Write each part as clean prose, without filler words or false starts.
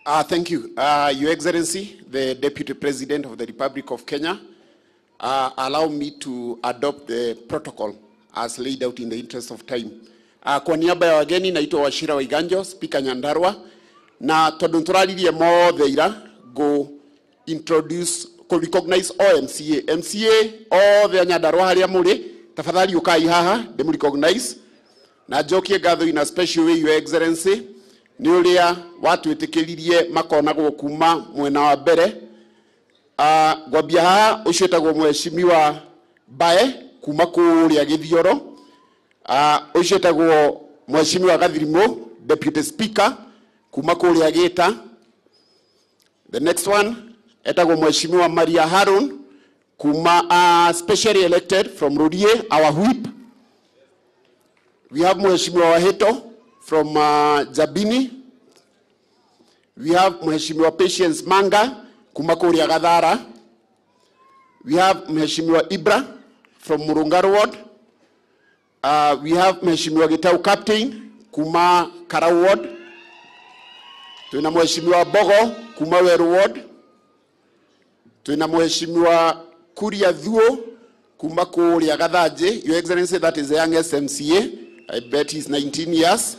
Thank you. Your Excellency, the Deputy President of the Republic of Kenya, allow me to adopt the protocol as laid out in the interest of time. Kwa niaba ya wageni naitwa Iceera Waiganjo, Speaker Nyandarua, na tondu turaririe mothe ira go introduce, go recognize all MCA all the Nyandarua haria muri, tafadhali ukai haha, demu recognize, na jokie gather in a special way, Your Excellency, ni uria watu etekeririe makonagwo kuma mwena wa mbere. Gwambia haha ucetagwo mheshimiwa Bae kuma kuria Githioro, ucetagwo mheshimiwa Gathirimo, Deputy Speaker kuma kuria Gita. The next one etagwo mheshimiwa Maria Harun kuma specially elected from Rurie, our whip. We have mheshimiwa Waheto from Jabini. We have mheshimiwa Patience Manga kuma kuria Gathara. We have mheshimiwa Ibra from Murungaru Ward. We have mheshimiwa Gitau Captain kuma Karau Ward. Tuna mheshimiwa Bogo kuma Weru Ward. Tuna mheshimiwa Kuria Thuo kuma kuria Gathaje. Your Excellency, that is the youngest MCA. I bet he's 19 years.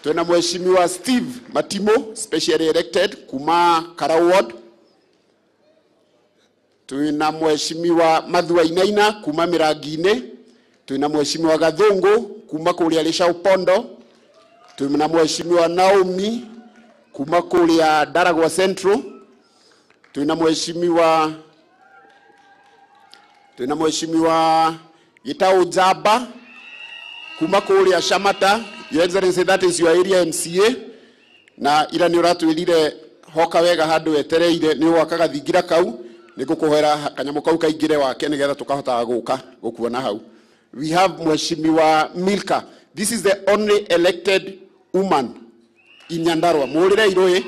Tuna mheshimiwa Steve Matimo, specially elected kuma Karau Ward. Tuna mheshimiwa Mathua Inaina kuma Mirangine. Tuna mheshimiwa Gathungu kuma kuria Lishau Pondo. Tuna mheshimiwa Naomi kuma kuria Daragwa Central. Tuna mheshimiwa Gitau Jaba kuma kuria Shamata. Your Excellency, that is your area MCA. Na ira ni uratwirire hoka wega handu etereire ni wakaga thingira kau ni gukuhera kanyamu kau kaingire wake ni getha tukahota guka gukuona hau. We have mheshimiwa Milka. This is the only elected woman in Nyandarua. Murire iroe.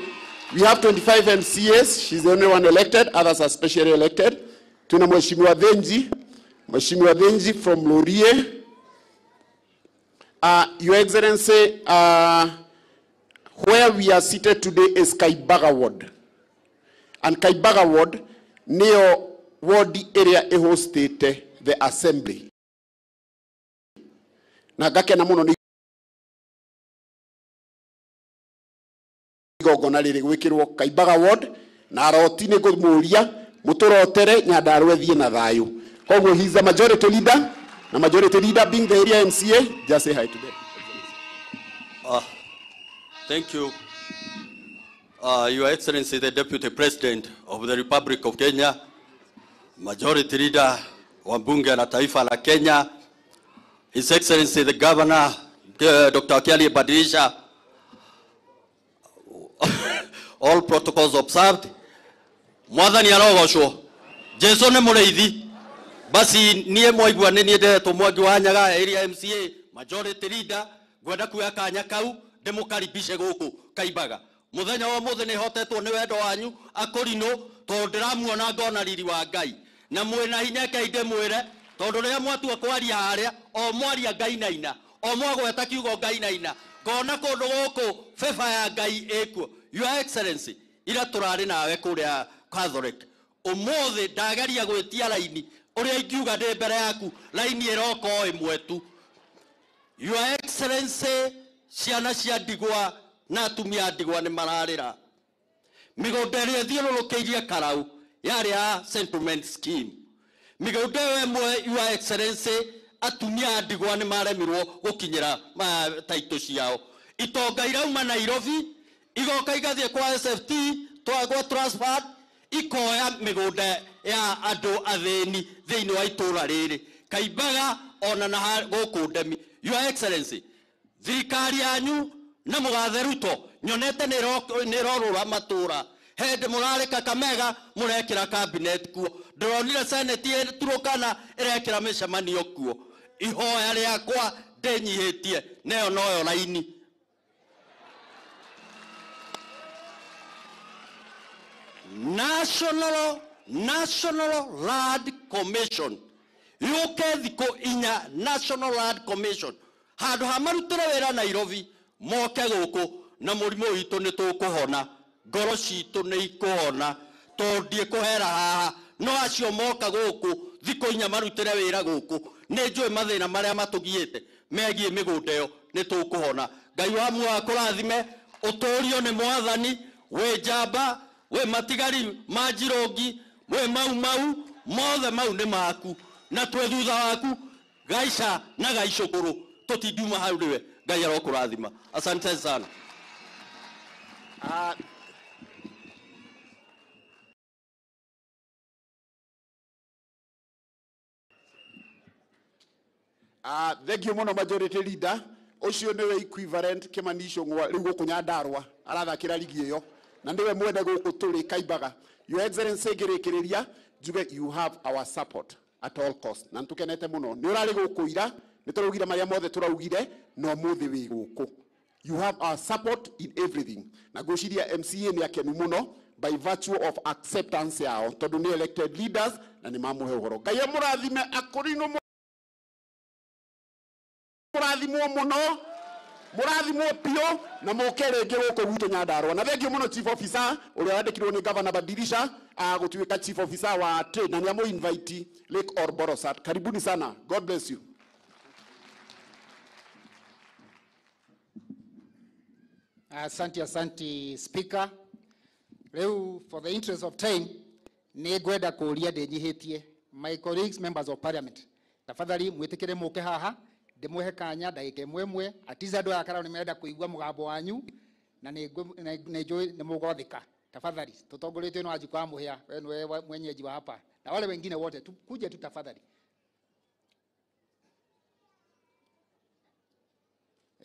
We have 25 MCAs. She's the only one elected. Others are specially elected. Tuna mheshimiwa Dhenji. Mheshimiwa Dhenji from Lorie. Your Excellency, where we are seated today is Kaibaga Ward. And Kaibaga Ward, near ward area hosted the assembly. Na gake na muno ni gogona riri gwikirwo Kaibaga Ward na roti ni gumuria mutorotere Nyandarua thie na thayu. Koguo he is the majority leader. The majority leader being the area MCA, just say hi to them. Thank you. Your Excellency, the Deputy President of the Republic of Kenya, Majority Leader wa Bunge la Taifa la Kenya, His Excellency, the Governor, Dr. Kelly Badilisha, all protocols observed. Mwathani arogocwo. Jesu ni mureithi. Basi niye mwaigua ni niende tumwangi wa Nyaga area MCA majority leader gwenda kuya kanya kau demukaribishe guku Kaibaga. Muthenya wa muthe ni hotetwo ni wendo wanyu akurino tondu ndiramuona ngona riri wa Ngai na mwena hinya Ngai ndimwire tondu ria mwatua kwaria haria o mwaria Ngai naina o mwagweta kiugo Ngai naina ngona kundu guku fefa ya Ngai ekuo. Your Excellency, ira turari nawe kuria Catholic umuthe ndageria gwitia laini uria ingiuga ndi mbere yaku laini iroko imwe tu. Your Excellency, ciana cia ndigwa na atumia ndigwa ni mararira migunda iria thiururukeirie Karau yari ya settlement scheme. Migunda ĩmwe, Your Excellency, atumia ndigwa ni maremirwo gukinyira taito ciao. Itonga irauma Nairobi igoka igathie kwa SFT twagwa transfer ikoya migunda ya andu atheni thiini wa itura riri Kaibaga ona na guku ndemi. Your Excellency, thirikari yanyu na mugathe Ruto nyonete ni rorura matura hende murare Kakamega murekira cabinet kuo ndronire senate turukana irekira micemanio kuo. Ihoya riakwa ndenyihitie neyo noyo laini. National Land Commission yuke thiko inya National Land Commission handu hamarutire wira Nairobi moke guku na mũrimũ witũ nĩ tũkũhona ngoro citũ nĩ ikũhona tondĩ kũhera haha no acio moka gũkũ thikũ inya marutĩre wĩra gũkũ nĩ njũĩ mathĩna marĩa matũgiĩte megiĩ mĩgũnda ĩyo nĩ tũkũhona. Ngai wa muoyo akũrathime ũtũũrio nĩ Mwathani wĩ njamba wĩ matigari ma Njirũngi wĩ mau mothe mau nĩ maku na twĩ thutha waku gaica na gaicũkũrũ tũtingiuma hau rĩwe. Ngai arokũrathima. Asante sana. Thank you muno majority leader. Ucio niwe equivalent Kimanisho ngwa riu guku Nyandarua arathakira ligi iyo na ndiwe mwene guku turi Kaimbaga. Your Excellency ngirikiria juge you have our support at all cost. Na ntukenete muno ni urari guku ira ni turugire maria mothe turaugire no muthi wi guku. You have our support in everything. Na gociria MCA ni akenu muno by virtue of acceptance yao tondu ni elected leaders na ni mamuhe uhoro. Ngai amurathime akurino murathimwo muno murathimwo pio na mukere ngi guku gwitu Nyandarua. Na thank you muno chief officer uria wandikirwo ni governor Badirisha gutuika chief officer wa trade na ni amu invite Lake Orborosat. Karibuni sana. God bless you. Asante speaker. Leo for the interest of time ni gwenda kuria ndenyihitie my colleagues members of parliament tafadhali mwitikire muke haha ndimuhe kanya ndagika imwe atiza ndo akara ni merenda kuigua mugambo wanyu na ni mugothika tafadhali tutongoretio no ajikwa muhia wewe mwenyeji wa hapa na wale wengine wote tukuje tu tafadhali.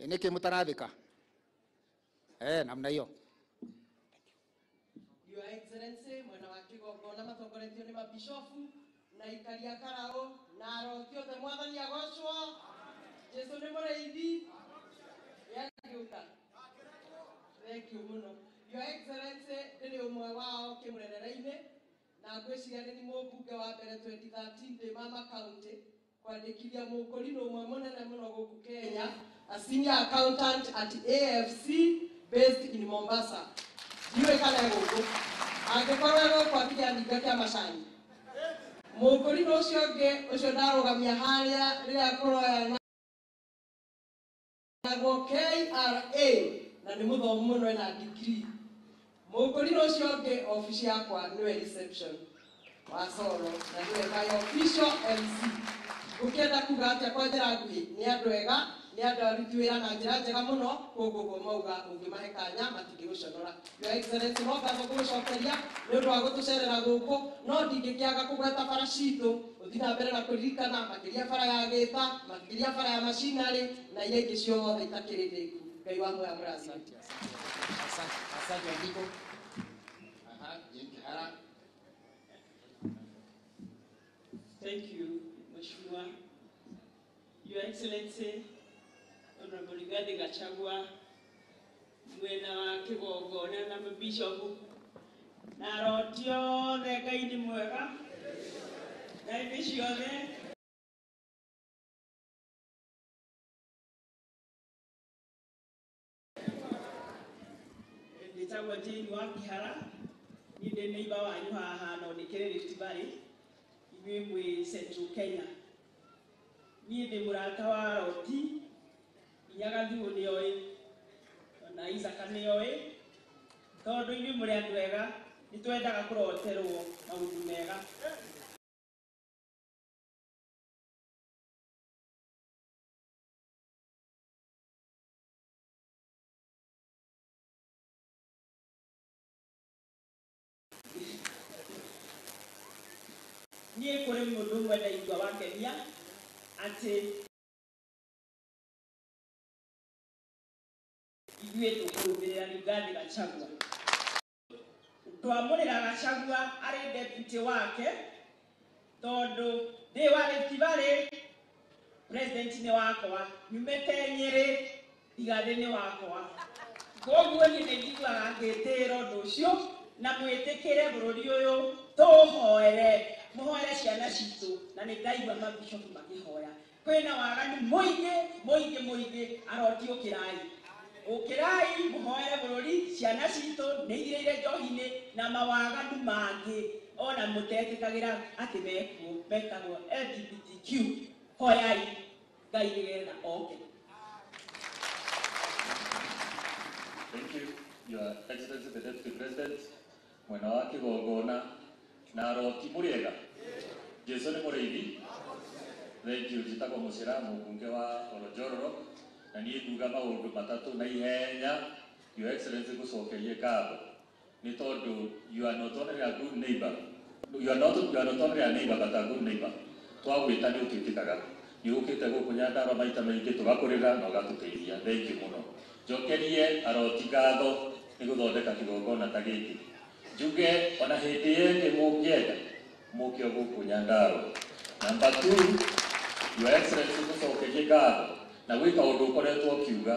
Niki mutarathika namna hiyo. Your Excellency mwana wa kigongona matongoretio ni mabishofu na ikaria karao na arotio the Mwathani agocwo Jesu ni mureithi yagiuka. Thank you muno. Your Excellency ndiri umwe wao kimurerera-ini na ngwiciria ni mũmbunge wa mbere 2013 ndi Mama County kwandikithia mũkũrino umwe munene muno guku Kenya, a senior accountant at AFC based in Mombasa. Diwe kana guku angikorwo kwa kiandika kia macani mũkũrino ucio ndarugamia haria riria kuroya nagwo KRA na ni muthomu muno na degree. Mũkũrino ucio ngi office yakwa niwe reception wa Solo na niwe my official MC. Ukienda kuga atia kwa njira nguhi ni andu ega ni andu aruti wira na njira njega muno koguo mauga ungimahe kanya matingiguconora. Your Excellency no ngatho kugucokeria ni undu wa gutucerera guku no ndingikiaga kugweta bara citu uthina mbere na kuririkana makiria bara ya Gita makiria bara ya macinari na iria ingi ciothe itakiririku. Ngai wa muoyo amurathime. Asante ndiko Kihara. Thank you, Mheshimiwa. Your Excellency, Honorable Rigathi Gachagua, mwena wa kigongona na mabishofu na arotio the Ngai ni mwega na ithi ciothe nditagwo Jane wa Kihara ni ndi neighbor wanyu haha no nikire Rift Valley mwi Central Kenya. Ni ndi murata wa roti Nyagathi ni oi na Isaka ni oi tondu ni muri andu ega ni twendaga kuroterwo na undu mega. Ni kuri mundu mwenda igwa wakenia ati igwe tukurumira Rigathi Gachagua twamurira Gachagua ari deputy wake tondu ndi wa Rift Valley president ni wakwa nyumete Nyeri Rigathi ni wakwa koguo ni ndiguaga ngitiro nducio na mwitikire bururi uyu tuhoere muhoere ciana citu na ni ndaigua mabishofu makihoya kwina wagani muingi arotio kirai Ukirai muhoere bururi ciana citũ nĩ igirĩire njohi-inĩ na mawaganu mangĩ ona mũtetĩkagĩra atĩ mekuo metagwo LGBTQ. Hoyai Ngai nĩgetha oke. Thank you, Your Excellency the Deputy President. Mwena wa kigongona na aroti muriega. Jesu nĩ mũrĩithi. Thank you, njĩtagwo Mũcĩra, mũmbunge wa Olojororo. Na niĩ nguga maũndũ matatũ na ihenya, Your Excellency gũcokerie ngatho. Nĩ tondũ you are not only a good neighbor, you are not only a neighbor but a good neighbor. Twagwĩta nĩ ũtwĩtĩkaga. Nĩ ũkĩte gũkũ Nyandarua maita maingĩ tũgakũrĩra na ũgatũteithia. Thank you mũno. Njokerie aroti ngatho nĩ gũthondeka kigongona ta gĩkĩ. Njuge ona hĩndĩ ĩngĩ mũngĩenda mũke gũkũ Nyandarua. Number 2, Your Excellency gũcokerie ngatho na gwĩ kaũndũ ũkoretwo ũkiuga,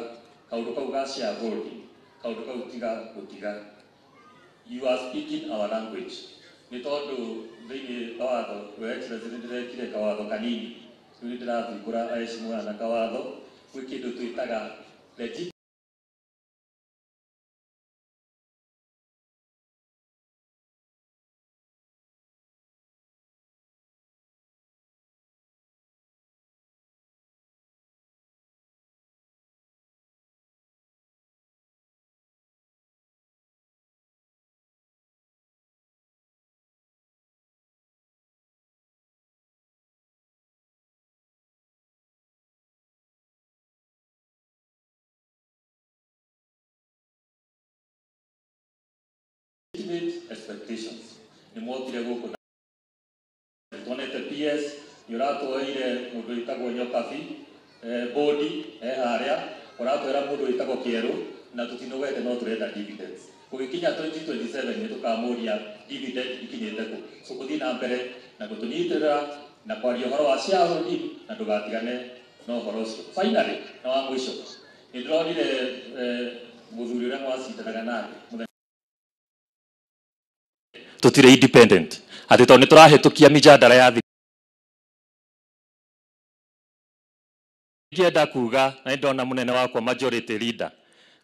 kaũndũ kau ga shareholding, kaũndũ kau tiga gũtiga. You are speaking our language. Nĩ tondũ thĩinĩ wa watho, Your Excellency nĩ ndĩrekire kawatho kanini, rĩu nĩ ndĩrathumbũra aheshimiwa na kawatho, gwĩ kĩndũ twĩtaga legitimate expectations. Nĩ mokire gũkũ na tuonete PS, nĩ ũratwoire mũndũ wĩtagwo Nyokabi, bodi harĩa, ũratwĩra mũndũ wĩtagwo Kĩerũ, na tũtinogete no tũrenda dividends. Gũgĩkinya 2027 nĩ tũkamũria dividend ikinyĩte kũ. So gũthiĩ na mbere na gũtũnyitĩrĩra na kwaria ũhoro wa shareholding na ndũgatigane na ũhoro ũcio. Finally, na wa mũico, nĩ ndĩronire mũthuri ũrĩa mwacindanaga nake tutire independent ati to niturahetũkia mijadala ya ngĩenda kuga na ndona munene wakwa majority leader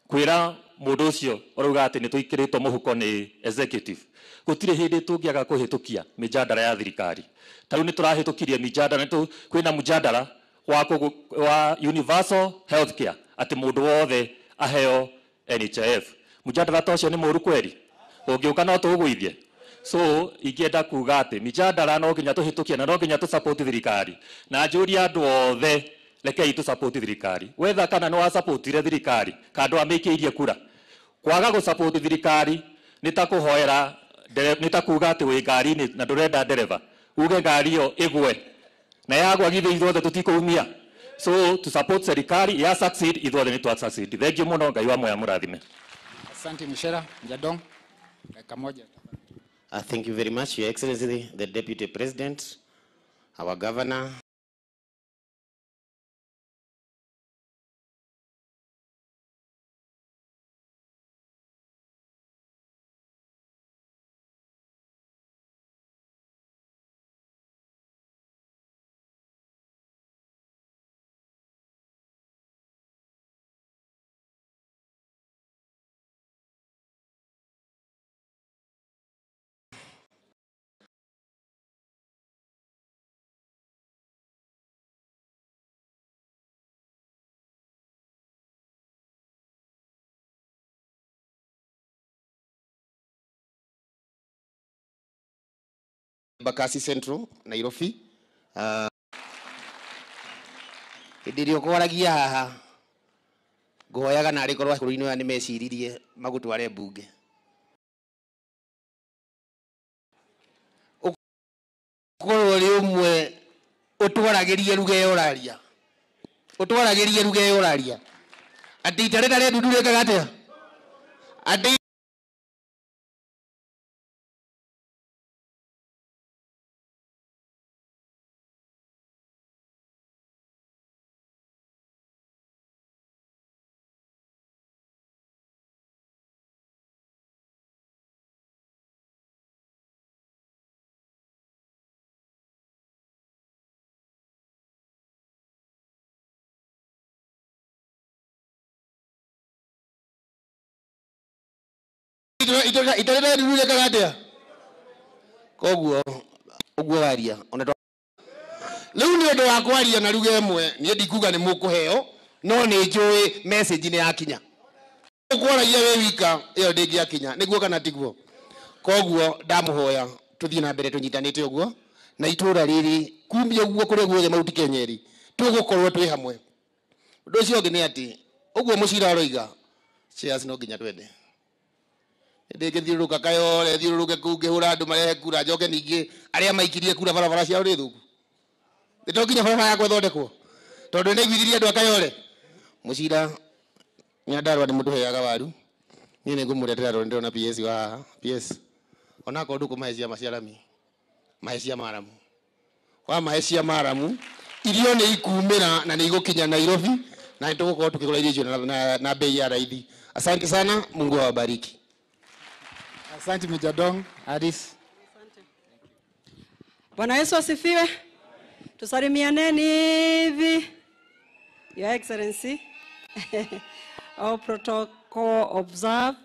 kwĩra mũndũ ũcio ũrauga atĩ nĩtũikĩrĩtwo mũhuko nĩ executive gũtirĩ hĩndĩ tũngĩaga kũhetũkia mijadala ya thirikari. Tarĩu nĩtũrahetũkirie mijadala, kwĩna mujadala wa universal healthcare atĩ mũndũ wothe aheo NHIF. Mujadala ta ũcio nĩ mũru kweri? Ũngĩũka no tũgũithie. So ingĩenda kuga atĩ mijadala no nginya tũhetũkie na no nginya tũsupport thirikari. Na njũria andũ othe rekei tũsupport thirikari. Wetha kana nĩ wa support thirikari kandũ amĩkĩirie kura. Kwaga gũsupport thirikari nĩ ta kũhoera, nĩ ta kuga atĩ wĩ ngari-inĩ na ndũrenda ndereba. Uge ngari ĩyo ĩgwe. Na yagwa githĩ ithuothe tũtikũumia. So to support serikali ya succeed ithuothe nĩ twa succeed. Thank you mũno, Ngai wa moya mũrathime. Asante Mũcĩra, Njadong. Dakika moja. Thank you very much, Your Excellency, the Deputy President, our Governor. Bakasi Central, Nairobi. Hĩndĩ ũkwaragia haha ngũhoyaga na arĩkorwo bũrũri-inĩ ũyũ nĩmeciririe magũtware mbunge. Ũkorwo ũrĩ ũmwe ũtwaragĩrie lugha ya ũraria. Ũtwaragĩrie lugha ya ũraria. Atĩ itarĩta rĩa ndundu rĩkaga atĩa? Atĩ itorera ndurure kagatia koguo uguo waria ona riu ni undu wa kwaria na ruga imwe ni ndikuga ni mukuheo no ni njui message ni yakinya ukwaragia we wika iyo ndingi yakinya niguo kana tiguo koguo ndamuhoya tuthie na mbere tunyitanite uguo na itura riri kumia uguo kuri guothe mauti kenyeri tugukorwo twi hamwe undu ucio ungi ni ati uguo mucira roiga cheers no nginya twende ndingithiuruka kayore thiuruke kuu ngihura andu marehe kura njoke ningi aria maikirie kura barabara ciao ri thuku nginya barabara yakwa thondekwo tondu ni gwithirie andu akayore mucira Nyandarua ni mundu heaga waru ni ne ngumuretera tondu ndona PS wa haha PS ona ko nduko mahecia maciarami mahecia maramu wa mahecia maramu irio ni ikumira na ni igukinya Nairobi na tugukorwo tukigura irio na bei ya raithi. Asante sana, Mungu awabariki. Asante Mijadong Aris. Bwana Yesu asifiwe. Tusalimianeni hivi. Your Excellency. All protocol observe.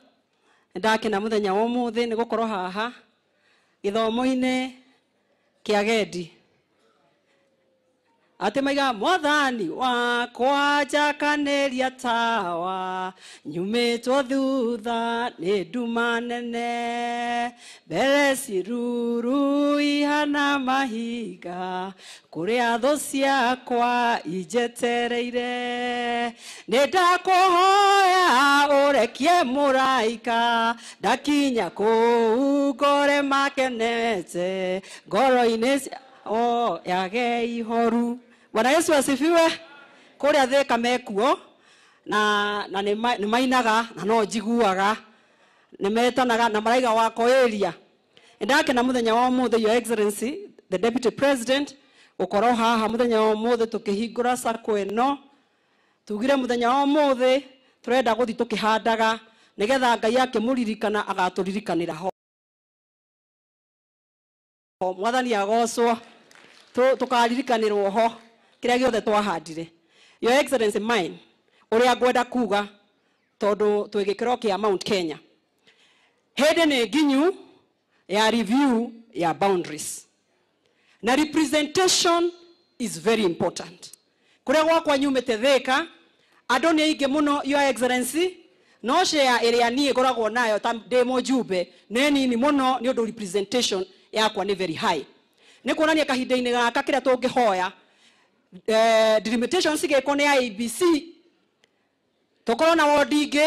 Ndake na muthenya wa muthi ni gukorwo haha githomo-ini kia gendi. Ate maiga mwathani wakwa njakaneria tawa nyumitwo thutha ni nduma nene mbere ciruru ihana mahiga kuria tho ciakwa injetereire ni ndakuhoya urekie muraika ndakinya kuu ngore makenete ngoro-ini yage ihoru. Bwana Yesu asifiwe. Kuria theka mekuo na ni mainaga na no njiguaga ni metanaga na maraiga wako area. Ndake na muthenya wa muthe Your Excellency the Deputy President ukorwo haha muthenya wa muthe tukihingura sako eno tugire muthenya wa muthe turenda guthi tukihandaga nigetha Ngai akimuririkana agatulirikanira ho mwathani agocwo tukaririkanirwo ho kiria giothe twahandire. Your Excellency mine uria ngwenda kuga tondu twigikiro kia Mount Kenya hede ni nginyu ya review ya boundaries na representation is very important. Kuria gwakwa nyumite Thika andu ni aingi muno Your Excellency no share area nie ngoragwo nayo ta demo jube ne nini muno ni undu representation yakwa ni very high. Ni kuonania kahinda-ini gaka kiria tungihoya delimitations igeko ni ABC tukorwo na ward ingi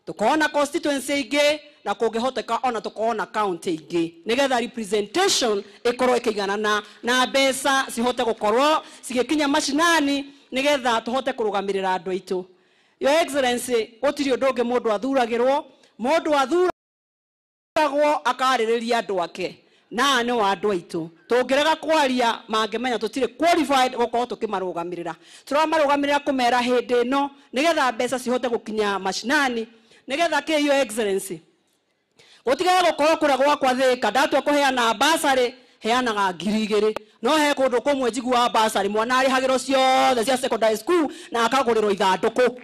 tukorwo na constituency ingi na kungihoteka ona tukorwo na county ingi nigetha representation ikorwo ikiganana na mbeca cihote gukorwo cigikinya mashinani nigetha tuhote kurugamirira andu aitu. Your Excellency gutiri undu ungi mundu athuragirwo mundu athuragwo akaririria andu ake na ne wa andu aitu tungirega kwaria mangimenya tutire qualified gukorwo tukimarugamirira turamarugamirira kumera hindi ino nigetha mbeca cihote gukinya mashinani nigetha ke Your Excellency gutigere gukorwo kuria gwakwa Thika ndatua kuheana basari heanaga 2,000 no he kundu kumwe njigua basari mwana arihagirwo ciothe cia secondary school na akagurirwo ithanduku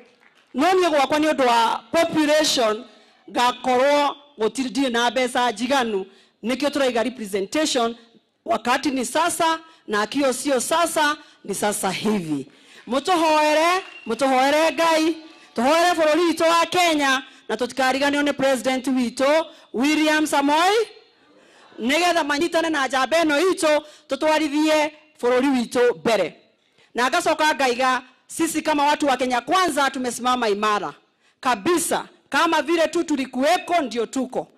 no nie gwakwa ni undu wa population gakorwo gutiri na mbeca njiganu nikio turaiga representation wakati ni sasa na kio sio sasa ni sasa hivi. Mutuhoere Ngai tuhoere bururi witu wa Kenya na tutikariganio ni president witu William Samoei nigetha manyitane na njamba ĩno itu tutwarithie bururi witu mbere. Na ngacoka ngaiga sisi kama watu wa Kenya kwanza tumesimama imara kabisa kama vile tu tulikuweko ndio tuko.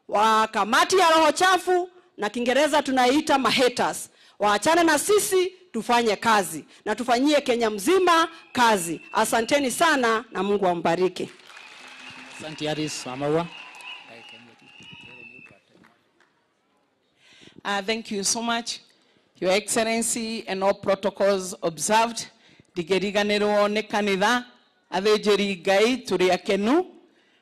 Wa kamati ya roho chafu na Kiingereza tunaita mahaters waachane na sisi tufanye kazi na tufanyie Kenya mzima kazi. Asanteni sana na Mungu ambariki. Asante Aris Amawa. Thank you so much, Your Excellency, and all protocols observed. Digeriganirwo ni kanitha athĩnjĩri Ngai turi akenu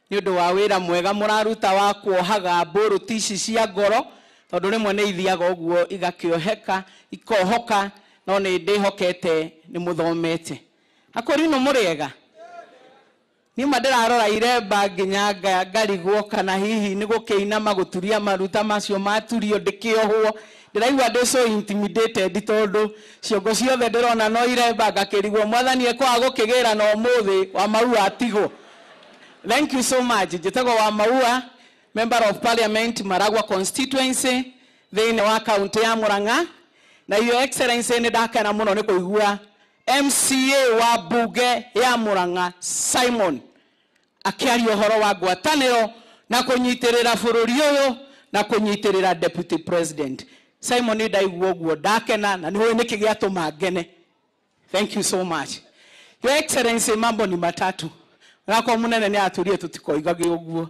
ni undu wa wira mwega muraruta wa kuohaga mburu tici cia ngoro tondu rimwe ni ithiaga uguo igakioheka ikohoka no ni ndihokete ni muthomete akori no muriega ni madirarora iremba nginya ngarigwo kana hihi ni gukiinama guturia maruta macio maturio ndikiohwo ndiraigua ndi so intimidated tondu ciongo ciothe ndirona no iremba ngakirigwo mwathani ekwa gukigira no muthi wa maua atigo. Thank you so much. Jitagwo wa maua, member of parliament Maragwa constituency thini wa county ya Murang'a, na your excellency ni ndakena muno ni kuigua MCA wa bunge ya Murang'a Simon akiaria uhoro wa ngwataniro na kunyitirira bururi uyu na kunyitirira deputy president. Simon ni ndaigua guo ndakena na niwe niki giatuma ngene. Thank you so much. Your excellency, mambo ni matatu. Ngako munene ni aturie tutikoigage uguo.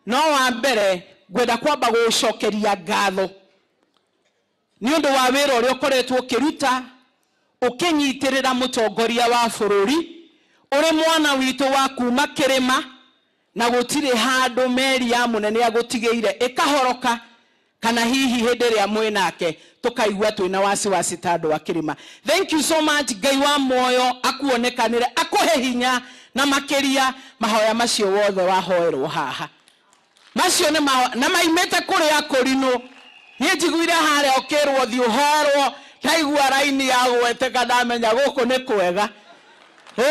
No wa mbere gwenda kwamba gucokeria ngatho ni undu wa wira uria ukoretwo kiruta ukinyitirira mutongoria wa bururi uri mwana witu wa kuma kirima na gutire handu meri ya munene ya gutigeire ikahoroka kana hihi hindi ria mwinake tukaigua twina wasiwasi tandu wa kirima. Thank you so much. Ngai wa moyo akuonekanire akuhe hinya na makiria mahoya macio wothe wahoerwo haha macio ne na maimete kuri akorino ni njiguire hare okirwo thi uhorwo taigua raini ya gwete kadamenya guku ni kwega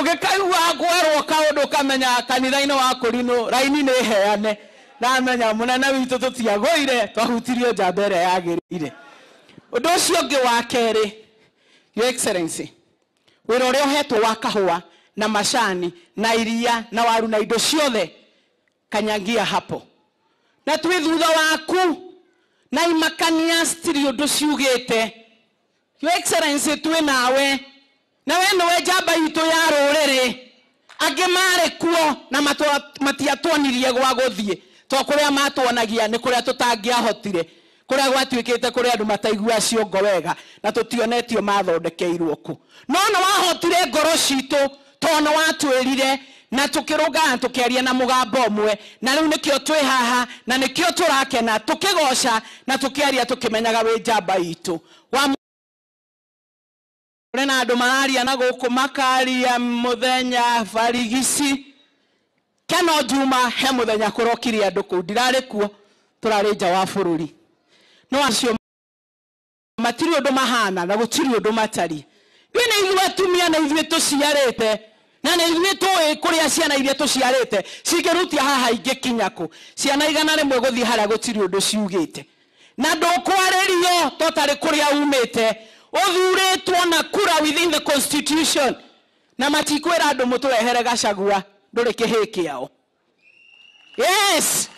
ugikaigua kwerwo kaundu kamenya kanitha-ini wa korino raini ni heane namenya munene witu tutiagoire twahutirio njambere yagirire. Undu ucio ngi wa keri, your excellency, wira uria uhetwo wa kahua na mashani na iria na waru na indo ciothe kanyagia hapo na twi thutha waku na imakania stiri undu ciugite. Your excellency, twi nawe na we no njamba itu ya ruriri angi mare kuo na matiatwonirie gwa guthie to kuria matwonagia ni kuria tutangiahotire kuria gwatuikite kuria andu mataigua ciongo wega na tutionetio mathondekeirwo ku no wahotire ngoro citu tono watwirire na tukirugana tukiaria na mugambo umwe na riu nikio twi haha na nikio turakena tukigoca na tukiaria tukimenyaga wi njamba itu wa rena andu mararia na guku makaria muthenya barigisi keno juma he muthenya kurokiri andu ku ndirari kuo turari nja wa bururi no acio matiri undu mahana na gutiri undu matari wina ithuĩ atumia na ithuĩ tuciarĩte na nĩ ithuĩ tũĩ kũrĩa ciana iria tuciarĩte cingĩrutia haha ingĩkinya-kũ ciana igana rĩmwe gũthiĩ harĩa gũtirĩ ũndũ ciugĩte na ndũkwarĩrio totarĩ kũrĩa umĩte ũthurĩtwo na kura within the constitution na matikwĩra andũ mũtũrehere Gachagua ndũrĩ kĩhĩ kĩao. Yes,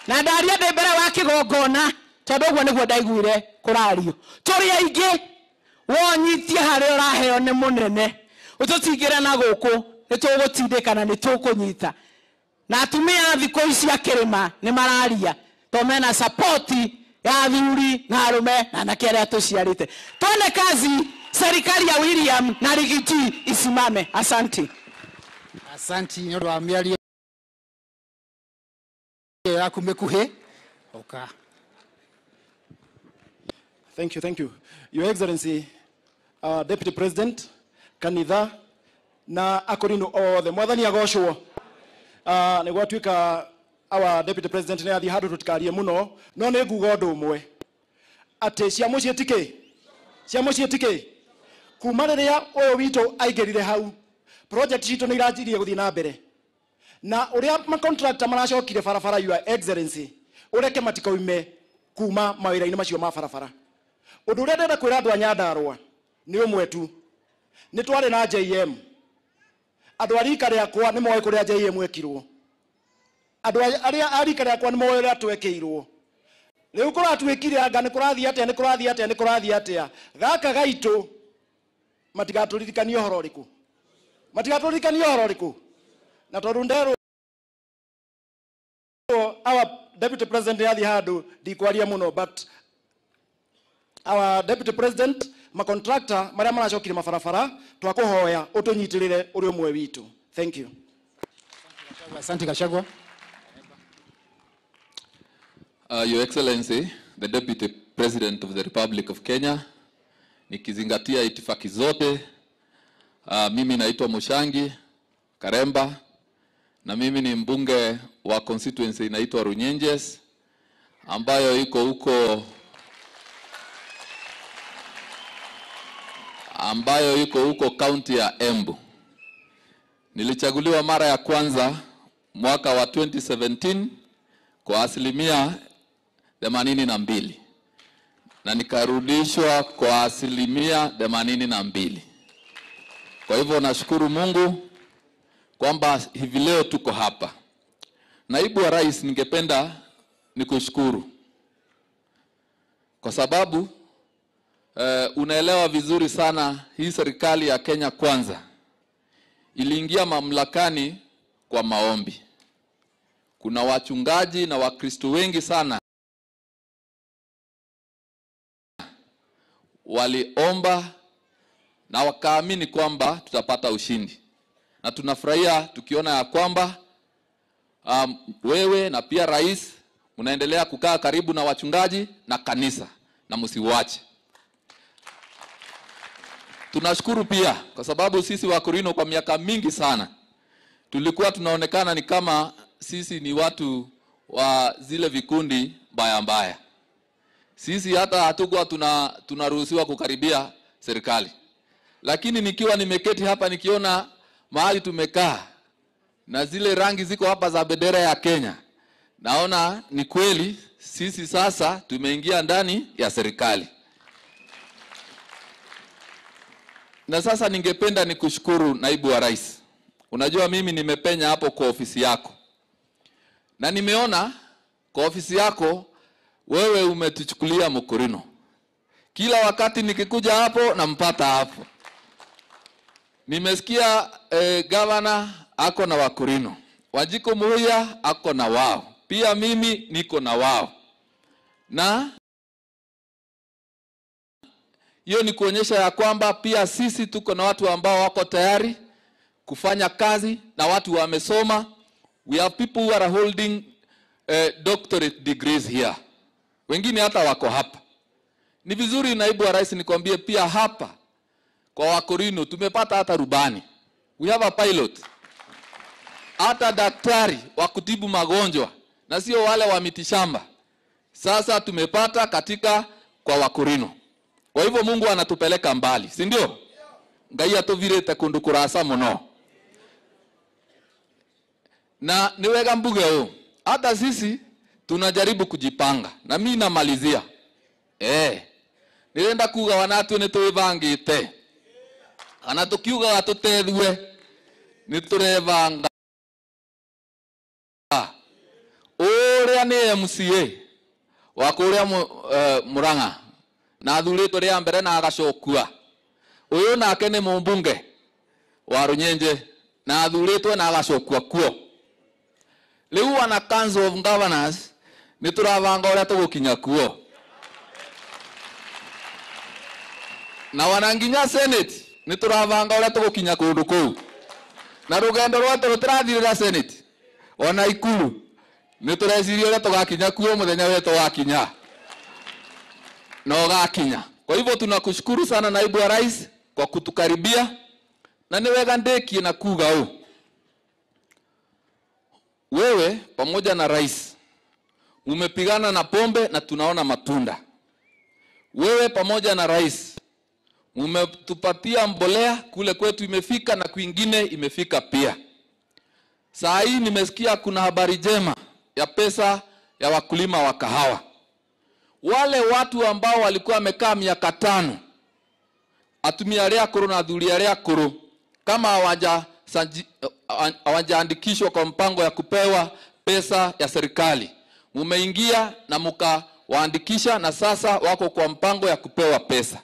na ndaria ndĩ mbere wa kĩgongona tondũ ũguo nĩguo ndaiguire kũrario tũrĩ aingĩ wonyitie harĩa ũraheo nĩ mũnene ututingire na guku nitugutindikana nitukunyita na atumia thikũ ici akirima ni mararia to mena support ya thuri na arume na anake aria tuciarite. Twende kazi, serikali ya William na Rigathi isimame. Asante. Asante ni undu wa miario yaku mikuhi oka. Thank you. Your Excellency, Deputy President, kanitha na akorino othe mwathani agocwo. Ni gwatuika our Deputy President ni athi handu tutikarie muno no ni nguga undu umwe ati ciamo cietike kuma riria uyu witu aingirire hau project citu ni irajirie guthii na mbere na uria ma contractor maracokire barabara. Your Excellency, ureke matikoime kuma mawira-ini macio ma barabara. Undu uria ndenda kwira andu a Nyandarua ni umwe tu, ni twari na JM andu arika riakwa ni moe kuria JM ekirwo, andu aria arika riakwa ni moe uria twekeirwo. Riu kuratwikire anga ni kurathia atia gaka gaitu matigaturikanio horo riku na tondu ndero our Deputy President yathi handu ndikwaria muno, but our Deputy President ma contractor maria maracokire mabarabara twakuhoya utunyitirire uri umwe witu. Thank you. Asante Gachagua. Your Excellency, the Deputy President of the Republic of Kenya, nikizingatia itifaki zote, mimi naitwa Mushangi Karemba, na mimi ni mbunge wa constituency inaitwa Runyenjes ambayo iko huko county ya Embu. Nilichaguliwa mara ya kwanza mwaka wa 2017 kwa asilimia 82 na nikarudishwa kwa asilimia 82. Kwa hivyo nashukuru Mungu kwamba hivi leo tuko hapa. Naibu wa Rais, ningependa nikushukuru kwa sababu unaelewa vizuri sana hii serikali ya Kenya Kwanza iliingia mamlakani kwa maombi. Kuna wachungaji na Wakristo wengi sana waliomba na wakaamini kwamba tutapata ushindi. Na tunafurahia tukiona ya kwamba wewe na pia rais mnaendelea kukaa karibu na wachungaji na kanisa na msiwache. Tunashukuru pia kwa sababu sisi Wakorino kwa miaka mingi sana tulikuwa tunaonekana ni kama sisi ni watu wa zile vikundi mbaya mbaya. Sisi hata hatukuwa tunaruhusiwa kukaribia serikali. Lakini nikiwa nimeketi hapa nikiona mahali tumekaa na zile rangi ziko hapa za bendera ya Kenya, naona ni kweli sisi sasa tumeingia ndani ya serikali. Na sasa ningependa nikushukuru Naibu wa Rais. Unajua mimi nimepenya hapo kwa ofisi yako. Na nimeona kwa ofisi yako wewe umetuchukulia Mkorino. Kila wakati nikikuja hapo nampata hapo. Nimesikia governor ako na Wakorino. Wajiko Muhia ako na wao. Pia mimi niko na wao. Na hiyo ni kuonyesha ya kwamba pia sisi tuko na watu ambao wako tayari kufanya kazi na watu wamesoma. We have people who are holding doctorate degrees here. Wengine hata wako hapa. Ni vizuri Naibu wa Rais nikwambie pia hapa kwa Wakorino tumepata hata rubani. We have a pilot. Hata daktari wa kutibu magonjwa na sio wale wa mitishamba. Sasa tumepata katika kwa Wakorino. Kwa hivyo Mungu anatupeleka mbali, si ndio? Ngai atuvirete kundu kurasa muno. Na niwega mbuge huu. Hata sisi tunajaribu kujipanga. Na mimi namalizia. Nirenda kuga wanatu nitwivangite. Ana tukiuga watutethwe niturevanga. Uria ni MCA wa kuria Murang'a na thurĩtwo rĩa mbere na agacokua. Uyu nake ni mumbunge wa Runyenje na thurĩtwo na agacokua kuo. Riu wana Council of Governors ni turavanga uria tugukinya kuo. Na wananginya Senate ni turavanga uria tugukinya kundu kuu. Na rugendo rwatu rutirathirira Senate ona Ikulu ni tureciria uria tugakinya kuo muthenya wetu wakinya. Na ugakinya. Kwa hivyo tunakushukuru sana Naibu wa Rais kwa kutukaribia na niwega ndekie na kuga huu. Wewe pamoja na rais umepigana na pombe na tunaona matunda. Wewe pamoja na rais umetupatia mbolea kule kwetu imefika na kwingine imefika pia. Saa hii nimesikia kuna habari njema ya pesa ya wakulima wa kahawa. Wale watu ambao walikuwa wamekaa miaka 5 atumia aria kuru na athuri aria kuru kama hawajaandikishwa kwa mpango ya kupewa pesa ya serikali, mumeingia na mkawaandikisha na sasa wako kwa mpango ya kupewa pesa.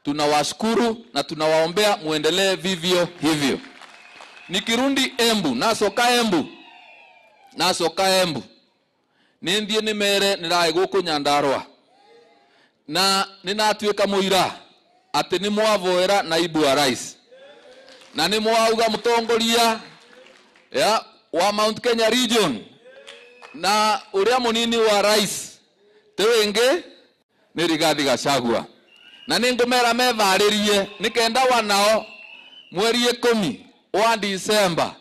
Tunawashukuru na tunawaombea muendelee vivyo hivyo. Nikirundi Embu nasoka Embu nindie nimere nirai guku Nyandarua na ninatuika muira ati ni mwavoera Naibu wa Rais na ni mwauga mutongoria wa Mount Kenya region na uria munini wa rais tewenge ni Rigathi Gachagua na ningumera mevaririe nikenda wanao mweri 10 wa December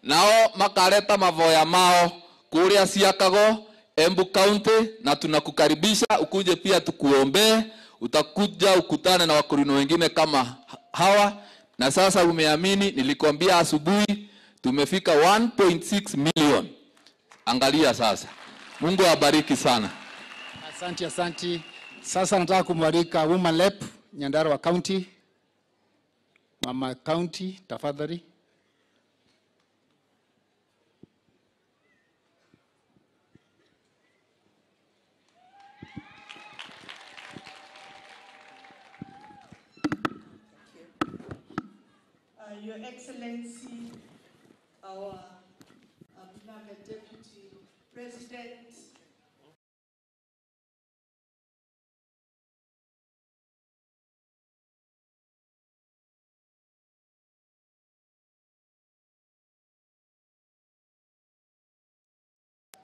nao makareta mavoya mao kuria Siakago, Embu County, na tunakukaribisha ukuje pia tukuombee. Utakuja ukutane na wakulima wengine kama hawa. Na sasa umeamini, nilikwambia asubuhi tumefika 1.6 million. Angalia sasa. Mungu awabariki sana. Asante. Sasa nataka kumwalika Woman Rep Nyandarua County. Mama County, tafadhali. Your Excellency, our beloved Deputy President,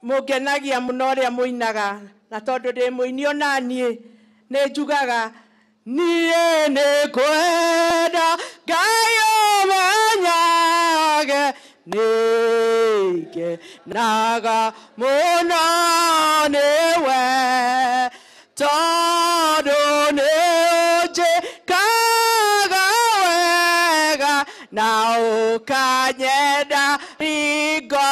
mugenagia muno ria muinaga na tondu ndi muini ona nie ni njugaga nie ni kwenda Ngai manyage nike naga muno niwe tondu ni unjikaga wega na ukanyenda ringo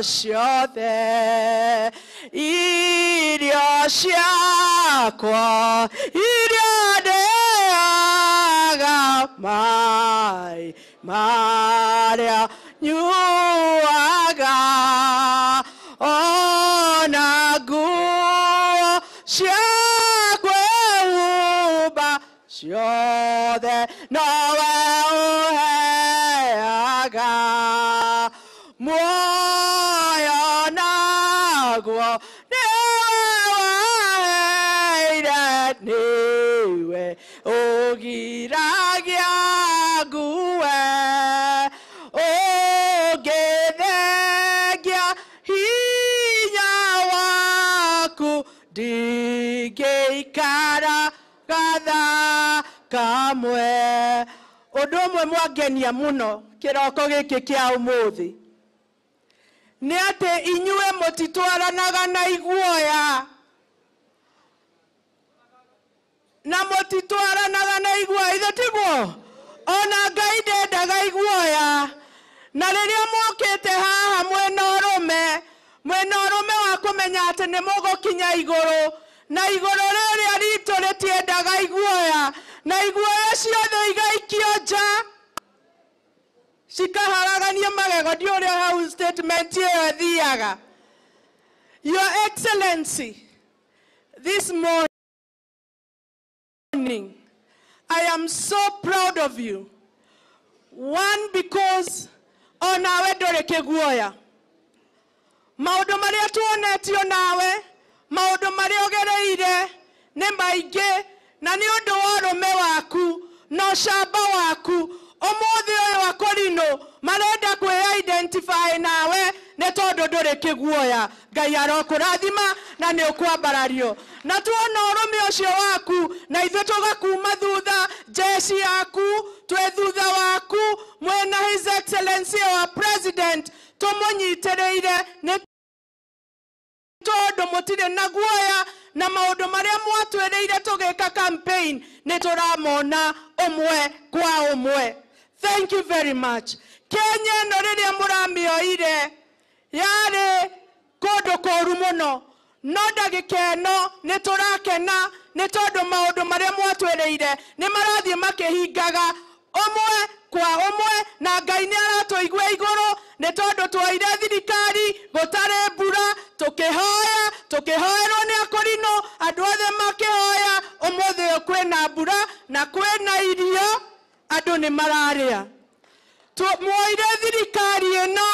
ciothe irio ciakwa irio ndĩaga mai marĩa nyuaga ona nguo cia kwĩhumba ciothe nowe ũheaga muoyo naguo niwe ũgiragia ngue ũngĩthengia hinya waku ndingĩikara gatha kamwe. Ũndũ ũmwe mwangenia mũno kĩroko gĩkĩ kĩa ũmũthĩ nĩ atĩ inyuĩ mũtitwaranaga na iguoya na mũtitwaranaga na iguoya, ithe tiguo? Ona Ngai ndendaga iguoya. Na rĩrĩa mokĩte haha mwena ũrũme wa kũmenya atĩ nĩ mũgũkinya igũrũ, na igũrũ rĩrĩa ritũ rĩtiendaga iguoya, na iguoya ciothe igaikio nja cikaharagania magego. Nĩ ũrĩa hau statement ĩyo ĩthiaga. Your Excellency, this morning I am so proud of you. One, because onawe ndũrĩ kĩguoya. Maũndũ marĩa tuonetio nawe, maũndũ marĩa ũgereire nĩ maingĩ, na nĩ ũndũ wa ũrũme waku na ũcamba waku ũmũthĩ ũyũ wa Korino marenda kwĩ-identify nawe nĩ tondũ ndũrĩ kĩguoya. Ngai arokũrathima na nĩ ũkwambarario. Na tuona ũrũme ũcio waku na ithuĩ tũgakuma thutha, jeshi yaku twĩ thutha waku, mwena His Excellency our President tũmũnyitĩrĩire nĩ tondũ mũtirĩ na guoya, na maũndũ marĩa mwatwĩrĩire tũgĩka campaign nĩ tũramona ũmwe kwa ũmwe. Thank you very much. Kenya ĩno rĩrĩa mũramĩoire yarĩ kũndũ kũũru mũno, no ndagĩka ĩno nĩ tũrakena nĩ tondũ maũndũ marĩa mwatwĩrĩire nĩ marathiĩ makĩhingaga ũmwe kwa ũmwe, na Ngai nĩ aratũigua igũrũ nĩ tondũ twoire thirikari gũtarĩ mbura, tũkĩhoerwo nĩ Akorino, andũ othe makĩhoya. Ũmũthĩ ũyũ kwĩna mbura na kwĩna irio, andũ nĩ mararĩa. Mwoire thirikari ĩno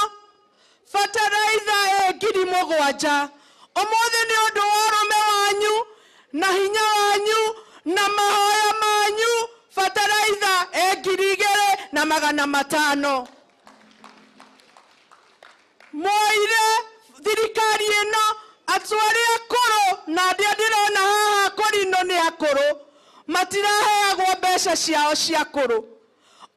bataraitha 7,000. Ũmũthĩ nĩ ũndũ wa ũrũme wanyu na hinya wanyu na mahoya manyu, bataraitha 2,500. Mwoire thirikari ĩno atwari akũrũ, na andũ ndĩrona haha Korino nĩ akũrũ, matiraheagwo mbeca ciao cia akũrũ.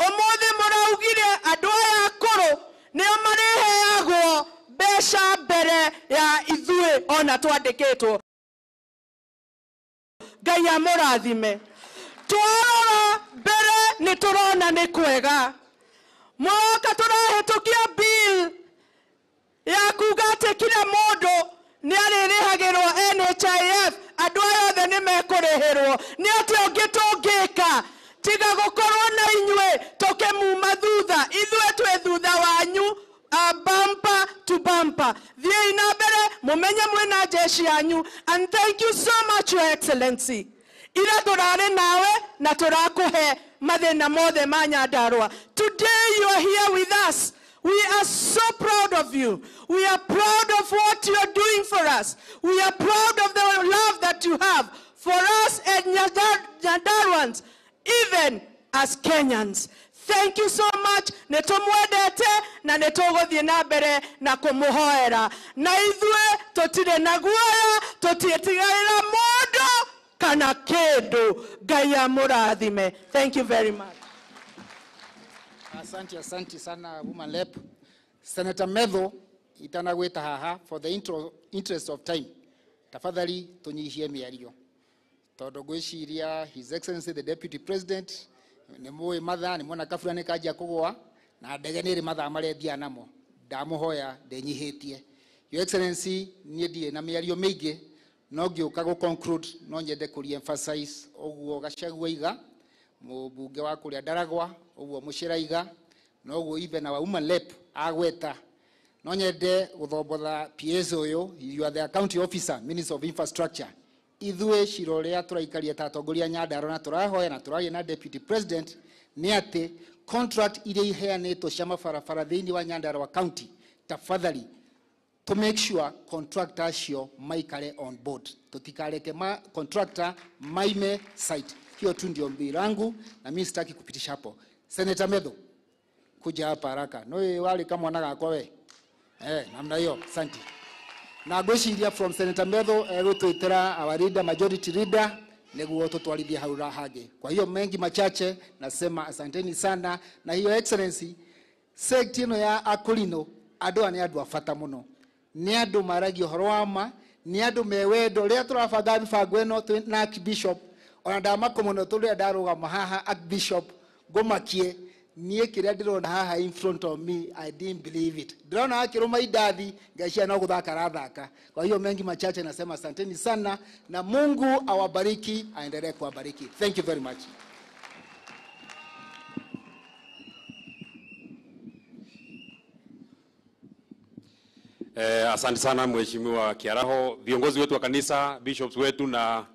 Ũmũthĩ mũraugire andũ aya akũrũ nĩo marĩheagwo mbeca mbere ya ithuĩ ona twandĩkĩtwo. Ngai amũrathime. Twarora mbere nĩ tũrona nĩ kwega. Mwaka tũrahĩtũkia bill ya kuga atĩ kila mũndũ nĩ arĩrĩhagĩrwo NHIF, andũ aya othe nĩ mekũrĩhĩrwo. Nĩ atĩ ũngĩ tũngĩka tiga gũkorwo na inyuĩ tũkĩmuma thutha, ithuĩ twĩ thutha wanyu, bumper to bumper. Thiĩi na mbere mũmenye mwĩna jeshi yanyu. And thank you so much, Your Excellency. Ira tũrarĩ nawe na tũrakũhe mathĩna mothe ma Nyandarua. Today you are here with us. We are so proud of you. We are proud of what you are doing for us. We are proud of the love that you have for us and Nyandaruans, even as Kenyans. Thank you so much. Netomwedete na netogothiĩ na mbere na kũmũhoera. Na ithuĩ tũtirĩ na guoya, tũtiĩtigagĩra mũndũ kana kĩndũ. Ngai amũrathime. Thank you very much. Asante sana Woman Rep. Senator Medho itanagweta haha, for the interest of time, tafadhali tunyihie mĩario. Tondũ gwĩciria His Excellency the Deputy President nĩ mũĩ mathaa, nĩ mwona kabura nĩ kanjia kũgũa na ndege nĩ ĩrĩ mathaa marĩa thia namo. Ndamũhoya ndenyihĩtie. Your Excellency, niĩ ndirĩ na mĩario mĩingĩ, no ngĩũka gũ-conclude no nyende kũri-emphasize ũguo Gachagua iga, mũmbunge wa kũrĩa Ndaragwa, ũguo Mũcĩra no ũguo even our Woman Rep agweta. No nyende gũthombotha PS ũyũ, you are the county officer, Minister of Infrastructure. Ithuĩ ciro ũrĩa tũraikaria ta atongoria Nyandarua na tũrahoya na tũraria na Deputy President nĩ atĩ contract iria iheanĩtwo cia mabarabara thĩinĩ wa Nyandarua County, tafadhali to make sure contractor acio maikare on board. Tutikareke contractor maime site. Hiyo tu ndio ombi langu na mimi sitaki kupitisha hapo. Senator Medho, kuja hapa haraka. No wale kama wanagakwa we. Namna hiyo. Asante. Na gwĩciria from Senator Medho egũtwĩtĩra our leader, majority leader, nĩguo tũtwarithie hau hage. Kwa hiyo mengi machache nasema asanteni sana, na hiyo Excellency sekti ĩno ya Akulino andũ aya nĩ andũ afata mũno. Nĩ andũ maragia ũhoro wa ma, nĩ andũ mewendo. Rĩrĩa tũrabanga mĩbango ĩno na Archbishop, ona ndamaka mũno tũrĩa ndarũgama haha Archbishop ngomakie niĩ kĩrĩa ndĩrona haha in front of me, I didn't believe it. Ndĩrona akĩrũma indathi ngacia no gũthaka rathaka. Kwa hiyo mengi machache nasema asanteni sana na Mungu awabariki, aendelee kuwabariki. Thank you very much. Asante sana Mheshimiwa Kiaraho, viongozi wetu wa kanisa, bishops wetu na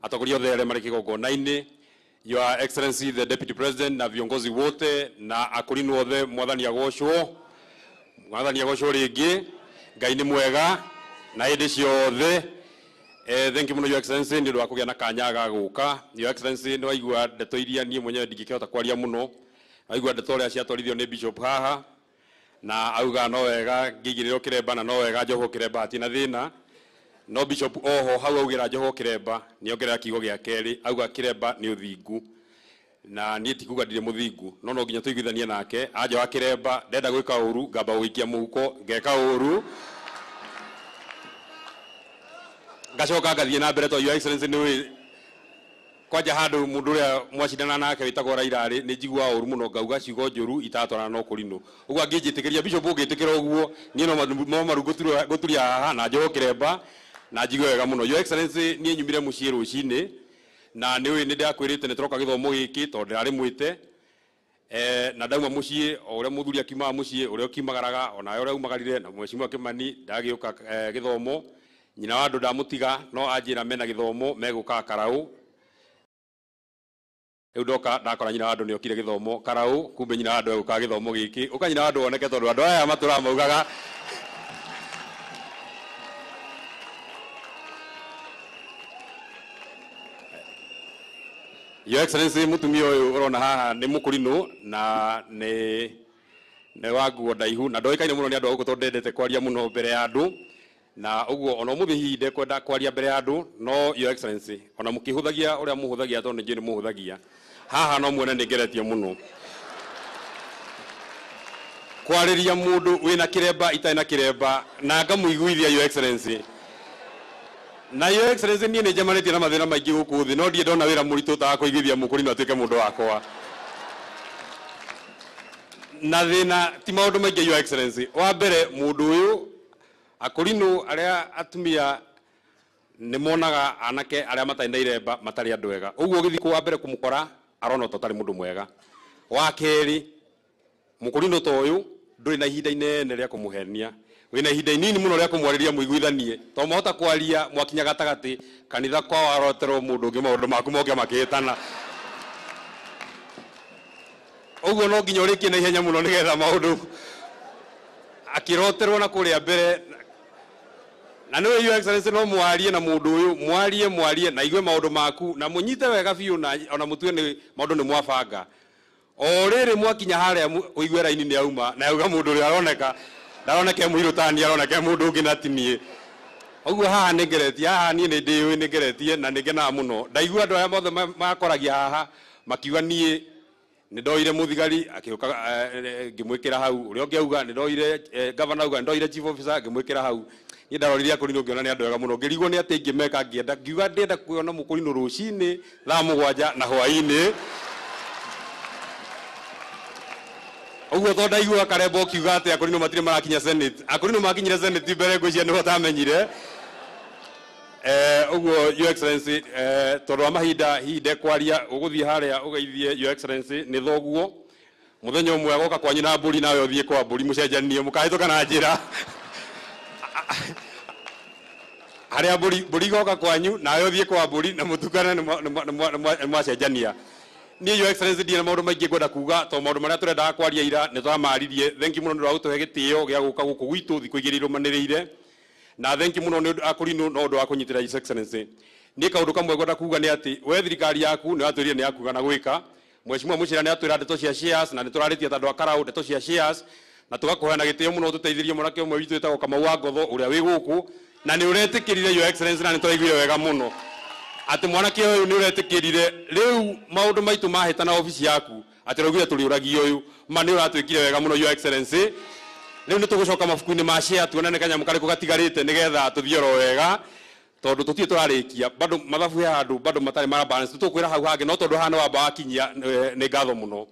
atongoria othe arĩa marĩ kĩgongona-inĩ, Your Excellency the Deputy President na viongozi wote na Akulino othe, mwathani agocwo rĩngĩ. Ngai nĩ mwega na hĩndĩ ciothe. Thank you muno Your Excellency nĩ ũndũ wa kũgĩa na kanya ga gũka. Your Excellency nĩ waigua ndeto iria niĩ mwenyewe ndingĩkĩhota kwaria mũno. Waigua ndeto ũrĩa ciatwarithio nĩ Bishop haha na auga no wega ngĩigĩrĩrwo kĩremba na no wega njohwo kĩremba hatina thĩna. No Bishop oho hau augĩra njohwo kĩremba nĩongerera kiugo gĩa kerĩ, auga kĩremba nĩ ũthingu, na niĩ tikuga ndirĩ mũthingu, no nginya tũiguithanie nake. Anjoha kĩremba ndenda gwĩka ũru, ngamba gũikia mũhuko ngeka ũru, ngacoka ngathiĩ na mbere. To Your Excellency nĩ kwanja handũ mũndũ ũrĩa mwacindana nake wĩtagwo Raila nĩ njigua ũru mũno, ngauga ciugo njũru itatwarana na Akulino. Ũguo angĩnjĩtĩkĩria Bishop ũngĩtĩkĩra ũguo, niĩ no maru gũturia haha na njohwo kĩremba na njigue wega mũno. Your Excellency niĩ nyumire mũciĩ rũcinĩ na nĩ ndakwĩrĩte nĩ tũroka gĩthomo gĩkĩ tondũ ndarĩ mwĩte na ndauma mũciĩ o ũrĩa mũthuri akiumaga mũciĩ ũrĩa ũkiumagaraga ona ũrĩa umagarire na Mheshimiwa Kimani ndagĩũka gĩthomo. Nyina wa andũ ndamũtiga no anjĩra mena gĩthomo megũka Karaũ. Rĩu ndoka ndakora nyina wa andũ nĩokire gĩthomo Karaũ, kumbe nyina wa andũ egũka gĩthomo gĩkĩ. Ũka nyina wa andũ oneke tondũ andũ aya matũra maugaga Your Excellency mutumia ũyũ ũrona haha nĩ Mũkulino na nĩ wa nguo ndaihu na ndoĩkaine mũno nĩ andũ a gũkũ tondũ ndendete kwaria mũno mbere ya andũ, na ũguo ona ũmũthĩ hihi ndekwenda kwaria mbere ya andũ. No Your Excellency ona mũkĩhũthagia ũrĩa mũhũthagia tondũ nĩ mũhũthagia haha no muone nĩ ngeretie mũno. kwariria mundu wina kiremba itaina kiremba na ngamuiguithia your excellency na your excellency nie ni jamanitie na mathina maingi guku thi no ndie ndona wira muritu ta kuiguithia mukurino atuike mundu wakwa na thina ti maundu maingi your excellency wa mbere mundu uyu akurino aria atumia ni monaga anake aria mataina iremba matari andu ega uguo githi kwa mbere kumukora arona totari mundu mwega wa keri mukurino to uyu nduri na ihinda inene ria kumuhenia wina ihinda inini muno ria kumwariria muiguithanie to mohota kwaria mwakinya gatagati kanitha kwa warotero mundu ungi maundu maku moke makitana uguo no nginya urikie na ihenya muno nigetha maundu akiroterwo na kuria mbere na niwe your excellency no mwarie na mundu uyu mwarie na igwe maundu maku na munyite wega biu na ona mutue ni maundu ni mwabanga o riri mwakinya haria uigwe raini ni auma na yuga mundu uri aroneka ndaroneka muirutani aroneka mundu ungi na tinie uguo haha ningeretie haha nie ni ndiwe ningeretie na ningena muno ndaigua andu aya mothe makoragia haha makiuga nie ni ndoire muthigari akiuka ngimwikira hau uria ungiauga ni ndoire governor uga ndoire chief officer ngimwikira hau ni ndaroriria kurino ngiona ni andu ega muno ngirigwo ni ati ngimeka ngienda ngiuga ndenda kuona mukurino rucini thaa 7 na hwaini uguo to ndaigua karembo kiuga ati akurino matire marakinya senate akurino makinyire senate mbere ngwiciria ni hotamenyire uguo your excellency tondu wa mahinda hinde kwaria uguthie haria ugeithie your excellency ni thoguo muthenya umwe agoka kwanyu na mburi nawe uthie kwa mburi mucenjanie mukahituka na njira haria mburi goka kwanyu nawe uthie kwa mburi na mutukana ni mwacenjania ni your excellency ndina maundu maingi ngwenda kuga to maundu maria turenda kwaria ira ni twamaririe thank you muno ndu wa gutuhe gitio gia guka guku gwitu thiku igiri rumaniriire na thank you muno ni akurino no ndu wa kunyitira his excellency ni kaundu kamwe ngwenda kuga ni ati we thirikari yaku ni watwirire ni yakuga na gwika mheshimiwa mucira ni atwira ndeto cia shares na ni turaritie tandu akarau ndeto cia shares na tugakuheana gitio muno tuteithirie murake umwe witu etagwo Kamau wa Ngotho uria wi guku na ni uretikirire your excellency na ni turaiguire wega muno ati mwanake uyu ni uretikirire riu maundu maitu mahita na ofisi yaku ati rugire tuli uragi uyu ma ni uratwikire wega muno your excellency riu ni tugucoka mafuku-ini ma share tuonane kanyamũ kariku gatigarite nigetha tuthioro wega tondu tutie turarikia bado mathabu ya andu bado matari mara balance tukwira hau hangi no tondu hana wamba wakinyia ni ngatho muno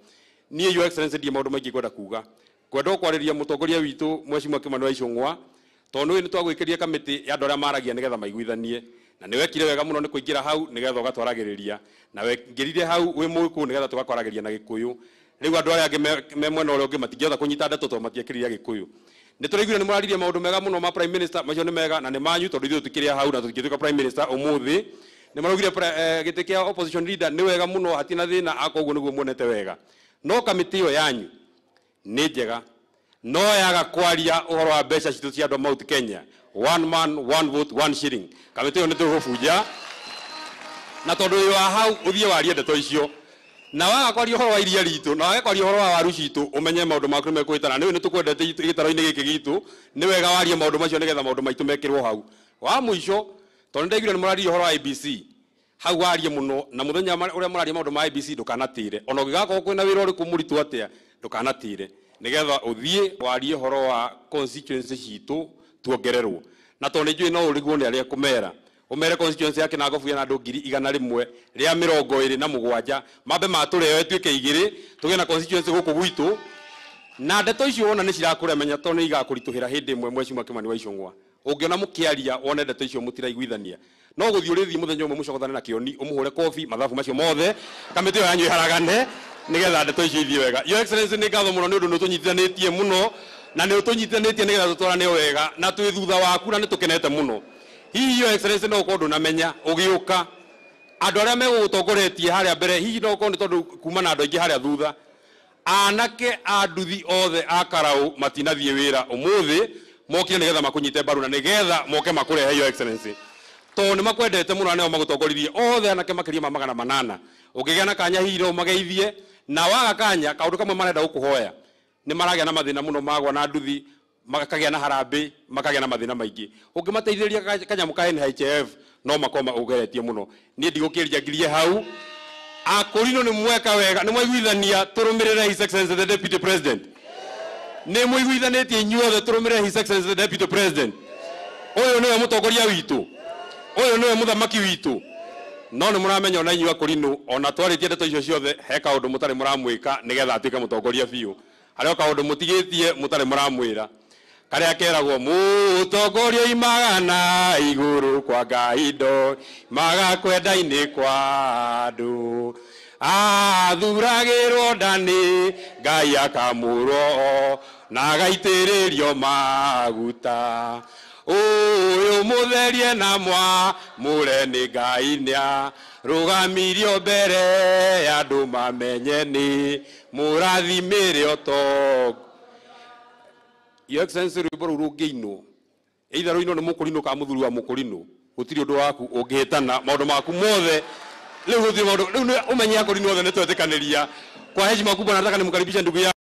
nie your excellency ndie maundu maingi kwenda kuga kwenda kwariria mutongoria witu mheshimiwa Kimani wa Icũng'wa tondu ni twagwikiria kamiti ya andu aria maragia nigetha maiguithanie na ni wekire wega muno ni kuingira hau nigetha ugatwaragiriria na wengirire hau wi muku nigetha tugakwaragiria na Gikuyu riu andu aria angi me mwena uria ungi matingĩhota kunyita ndeto to matiekiriria Gikuyu ni turaiguire ni muraririe maundu mega muno ma prime minister macio ni mega na ni manyu tondu ithuĩ tukiria hau na tukituika prime minister umuthi ni marugire giti kia opposition leader ni wega muno hatina thina akoguo niguo muonete wega no kamiti iyo yanyu ni njega no yaga kwaria uhoro wa mbeca citu cia andu Mount Kenya one man one vote one shilling kamiti iyo ni tugubuja na tondu wa hau uthie warie ndeto icio na waga kwaria uhoro wa iria ritu na waga kwaria uhoro wa waru citu umenye maundu maku mekwitana niwe ni tukwendete gitaro-ini giki gitu ni wega warie maundu macio nigetha maundu maitu mekirwo hau wa muico tondu ndaigire ni murari uhoro wa IBC hau warie muno na muthenya uria murari maundu ma IBC ndukanatire ona gigakorwo kwina wira uriku muritu atia ndukanatire nigetha uthie warie uhoro wa constituency citu tuongererwo na tondu njui no urigwo ni aria kumera umere constituency yake na gofu ya andu 100 ria 27 mambe matureo etuike igiri tuge na constituency guku gwitu na ndeto icio wona ni cirakuremenya tondu igakurituhira hindi imwe mheshimiwa Kimani wa Icũng'wa ungiona mukiaria wone ndeto icio mutiraiguithania no guthii urithi muthenya umwe mucokothane na Kioni umuhure kofi mathabu macio mothe kamiti yo yanyu iharagane nigetha ndeto icio ithie wega your excellency ni ngatho muno ni undu nutunyitithanitie muno na ni utunyitithanitie nigetha tutwarane wega na twi thutha waku na ni tukenete muno hihi your excellency no kondu namenya ugiuka andu aria megutongoretie haria mbere hihi no kondu tondu kuma na andu aingi haria thutha anake anduthi othe akarau matinathie wira umuthi mokire nigetha makunyite mbaru na nigetha moke makurehe your excellency to ni makwendete muno aneo magutongoririe othe anake makiria ma 800 ukigia na kanya hiro mageithie na waga kanya kaundu kamwe marenda gukuhoya ni maragia na mathina muno magwa na nduthi makagĩa na harambe makagĩa na mathina maingi ungimateithĩrĩria kanyamu ka NHIF no makoma ugeretie muno ni ndigũkĩria ngirie hau akurino ni mweka wega ni mwaiguithania turumirire his excellency the deputy president nä må iguithanä tie inyuothe tå rå mä re His Excellency the Deputy President. Å yå nä we må tongoria witå, å yå nä we må thamaki witå. No nä må ramenya ona inyuä akå rinå ona twarä tie ndeto icio ciothe he kaå ndå må tarä må ramwä ka nä getha atuä ke må tongoria biå. Harä o kaå ndå må tigä tie må tarä må ramwä ra karä a keragwo må tongoria imaga na igå rå kwa Ngai ndo maga kwenda-inä kwa andå athuragä rwo ndanä Ngai akamå ro na agaitä rä rio maguta ũyũ mũtherie na mwamũre nĩ Ngai nĩarũgamirio mbere ya andũ mamenye nĩ mũrathimĩre ũtonga. Your Excellency, rwĩmbo rũu rũngĩinwo either rũinwo nĩ mũkũrinũ kana mũthuri wa mũkũrinũ gũtirĩ ũndũ waku ũngĩhĩtana maũndũ maku mothe rĩu gũtirĩ maũndũ rĩu ũmenye akũrinũ othe nĩ twetĩkanĩria kwa heshima kubwa nataka nimkaribishe ndugu yangu